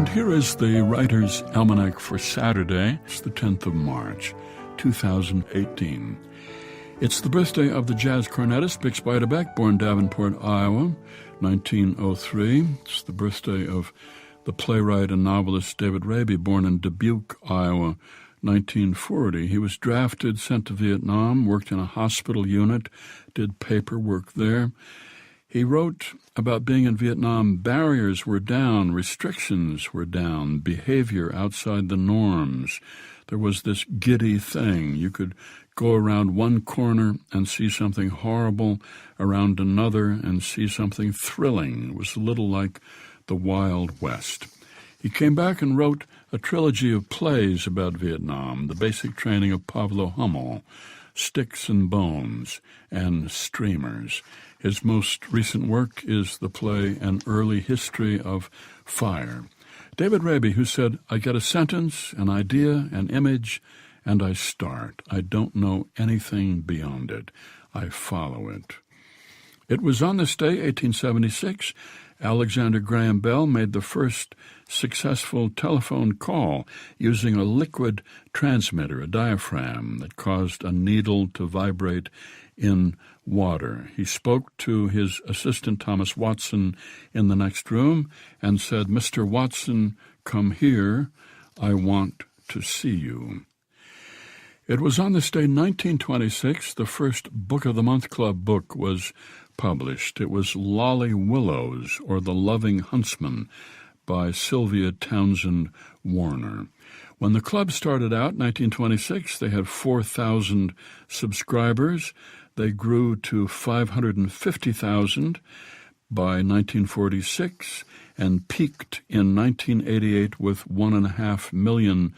And here is the Writer's Almanac for Saturday. It's the 10th of March, 2018. It's the birthday of the jazz cornetist Bix Beiderbecke, born Davenport, Iowa, 1903. It's the birthday of the playwright and novelist David Raby, born in Dubuque, Iowa, 1940. He was drafted, sent to Vietnam, worked in a hospital unit, did paperwork there. He wrote about being in Vietnam. Barriers were down, restrictions were down, behavior outside the norms. There was this giddy thing. You could go around one corner and see something horrible, around another and see something thrilling. It was a little like the Wild West. He came back and wrote a trilogy of plays about Vietnam, the basic training of Pavlo Hummel, Sticks and Bones, and Streamers. His most recent work is the play An Early History of Fire. David Raby, who said, I get a sentence, an idea, an image, and I start. I don't know anything beyond it. I follow it. It was on this day, 1876, Alexander Graham Bell made the first successful telephone call using a liquid transmitter, a diaphragm that caused a needle to vibrate in water. He spoke to his assistant, Thomas Watson, in the next room and said, Mr. Watson, come here. I want to see you. It was on this day, 1926, the first Book of the Month Club book was published. It was Lolly Willows, or The Loving Huntsman, by Sylvia Townsend Warner. When the club started out in 1926, they had 4,000 subscribers. They grew to 550,000 by 1946 and peaked in 1988 with 1.5 million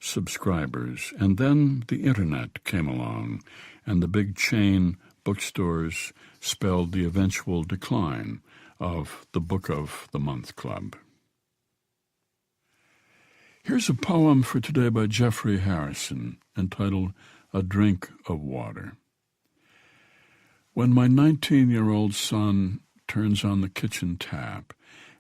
subscribers. And then the Internet came along, and the big chain bookstores spelled the eventual decline of the Book of the Month Club. Here's a poem for today by Jeffrey Harrison, entitled A Drink of Water. When my 19-year-old son turns on the kitchen tap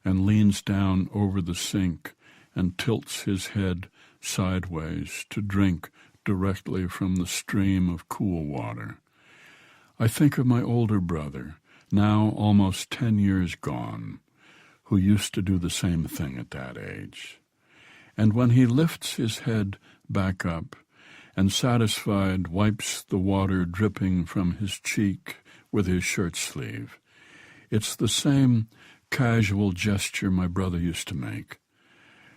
and leans down over the sink and tilts his head sideways to drink directly from the stream of cool water, I think of my older brother, now almost 10 years gone, who used to do the same thing at that age. And when he lifts his head back up and satisfied wipes the water dripping from his cheek with his shirt sleeve, it's the same casual gesture my brother used to make.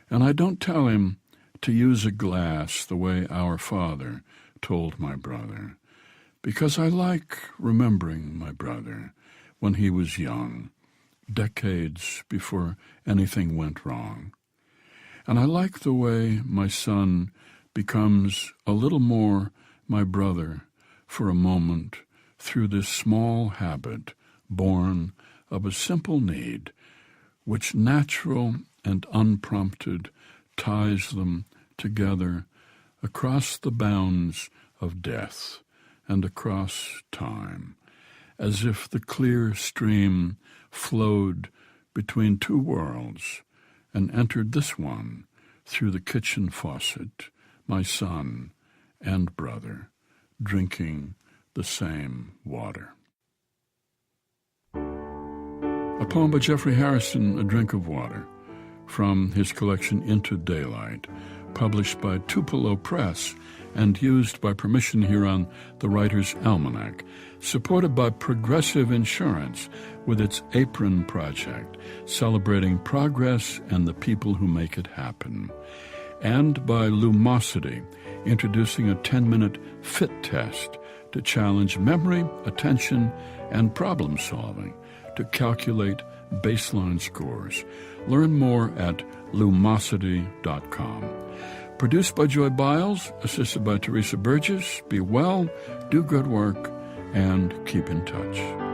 And I don't tell him to use a glass the way our father told my brother, because I like remembering my brother when he was young, decades before anything went wrong. And I like the way my son becomes a little more my brother for a moment through this small habit born of a simple need, which natural and unprompted ties them together across the bounds of death and across time, as if the clear stream flowed between two worlds and entered this one through the kitchen faucet, my son and brother, drinking the same water. A poem by Jeffrey Harrison, A Drink of Water, from his collection Into Daylight, published by Tupelo Press and used by permission here on the Writer's Almanac, supported by Progressive Insurance with its Apron Project, celebrating progress and the people who make it happen, and by Lumosity, introducing a 10-minute fit test to challenge memory, attention, and problem-solving to calculate baseline scores. Learn more at lumosity.com. Produced by Joy Biles, assisted by Teresa Burgess. Be well, do good work, and keep in touch.